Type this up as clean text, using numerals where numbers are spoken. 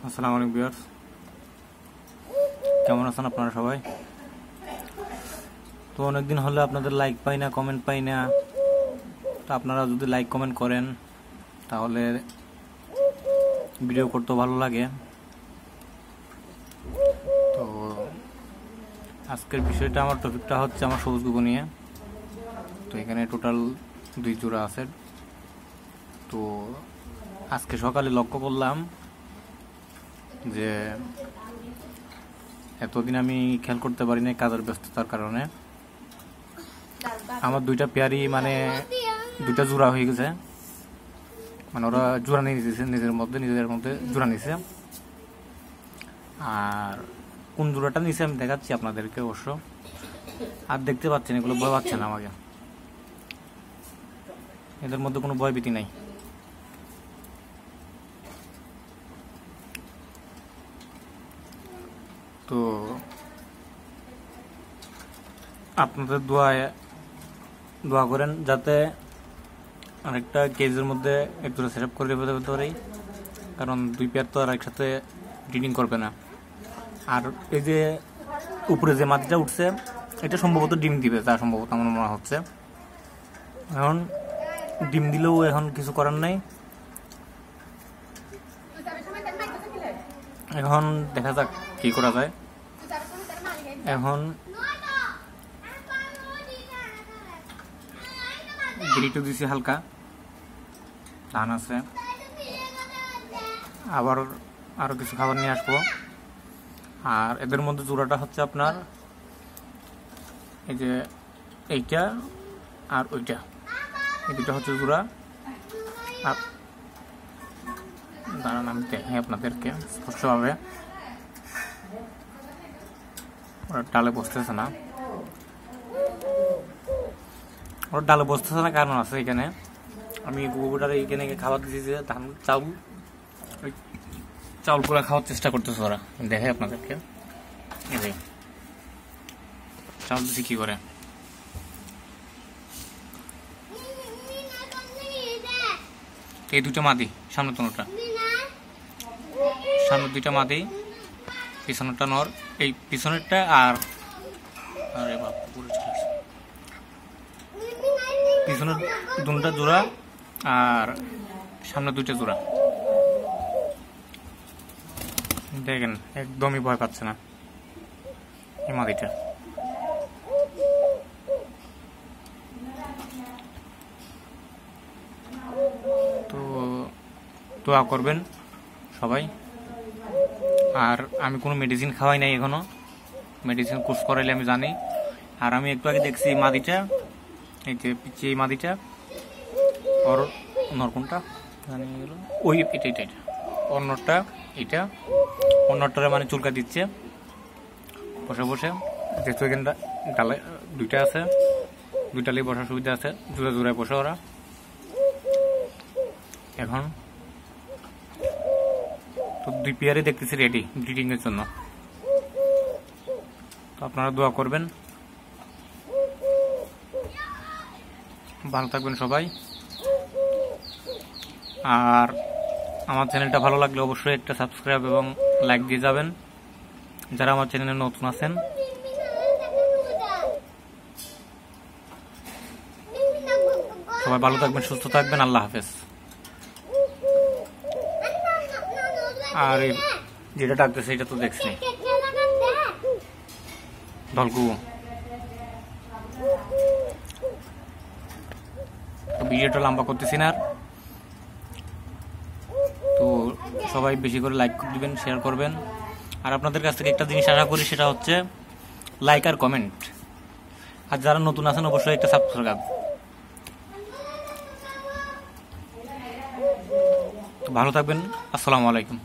আসসালামু আলাইকুম ভিউয়ার্স, কেমন আছেন আপনারা সবাই? তো অনেকদিন হলো আপনাদের লাইক পাই না, কমেন্ট পাই না। তো আপনারা যদি লাইক কমেন্ট করেন তাহলে ভিডিও করতে ভালো লাগে। তো আজকের বিষয়টা, আমার টপিকটা হচ্ছে আমার সবুজ গুগু নিয়ে। তো এখানে টোটাল 2 জোড়া আছে। তো আজকে সকালে লক্ষ্য করলাম যে এতদিন আমি খেয়াল করতে পারি না কাজের ব্যস্ততার কারণে আমার 2টা পেয়ারই মানে 2টা জোড়া হয়ে গেছে। মানে ওরা জোড়া নিয়ে নিতেছে নিজেদের মধ্যে জোড়া নিছে। আর কোন জোড়াটা নিছে আমি দেখাচ্ছি আপনাদেরকে অবশ্য। আর দেখতে পাচ্ছেন এগুলো ভয় পাচ্ছে না আমাকে, এদের মধ্যে কোনো ভয়ভীতি নাই। তো আপনাদের দোয়া করেন যাতে আরেকটা কেজের মধ্যে এক জোড়া সেট আপ করে ফেলতে পারি, কারণ 2 পেয়ার তো আর একসাথে ব্রিডিং করবে না। আর এই যে উপরে যে মাটিটা উঠছে এটা সম্ভবত ডিম দিবে, তা সম্ভবত আমার মনে হচ্ছে। এখন ডিম দিলেও এখন কিছু করার নাই। এখন দেখা যাক কি করা যায়। এখন গিরিটো দিছি হালকা, ধান আছে, আবার আরো কিছু খাবার নিয়ে আসবো। আর এদের মধ্যে জোড়াটা হচ্ছে আপনার এই যে এইটা আর ওইটা, এই দুটো হচ্ছে জোড়া। আর দাঁড়ান আমি দেখি আপনাদেরকে স্পষ্টভাবে। ওরা ডালে বসতেছে না, ওরা ডালে বসতেছে না কারণ আছে এখানে। আমি গুগুটার এইখানে খাবার দিয়েছি যে ধান চাউলগুলো খাওয়ার চেষ্টা করতেছে ওরা। দেখে আপনাদেরকে এই চাউল দিচ্ছি কি করে। এই 2টা মাদি, সামনে তোটা সামনে 2টা মাদি, পিছনেরটা নর। এই পিছনেরটা আর আরে বাপ পিছনের 2টা জোড়া আর সামনে 2টা জোড়া। দেখেন একদমই ভয় পাচ্ছে না এই মাদিটা। তো দোয়া করবেন সবাই। আর আমি কোনো মেডিসিন খাওয়াই নাই এখনো, মেডিসিন কোর্স করাইলে আমি জানি। আর আমি একটু আগে দেখছি মাদিটা, এই যে পিছিয়ে এই মাদিটা, ওর নর কোনটা জানি গেল, ওই এটা অন্যটা, এটা অন্যটারে মানে চুলকা দিচ্ছে বসে বসে। যেহেতু এখানটা ডালে 2টা আছে, 2টালেই বসার সুবিধা আছে, জোড়ায় বসে ওরা। এখন তো 2 পেয়ারই দেখতেছি রেডি ব্রিডিং এর জন্য। তো আপনারা দোয়া করবেন, ভালো থাকবেন সবাই। আর আমার চ্যানেলটা ভালো লাগলে অবশ্যই একটা সাবস্ক্রাইব এবং লাইক দিয়ে যাবেন যারা আমার চ্যানেলে নতুন আছেন। সবাই ভালো থাকবেন, সুস্থ থাকবেন, আল্লাহ হাফেজ। আর যেটা ডাকতেছে এটা তো দেখছি ঢলকু। ভিডিওটা লম্বা করতেছি না। তো সবাই বেশি করে লাইক দিবেন, শেয়ার করবেন। আর আপনাদের কাছ থেকে একটা জিনিস আশা করি, সেটা হচ্ছে লাইক আর কমেন্ট। আর যারা নতুন আছেন অবশ্যই একটা সাবস্ক্রাইব। ভালো থাকবেন, আসসালামু আলাইকুম।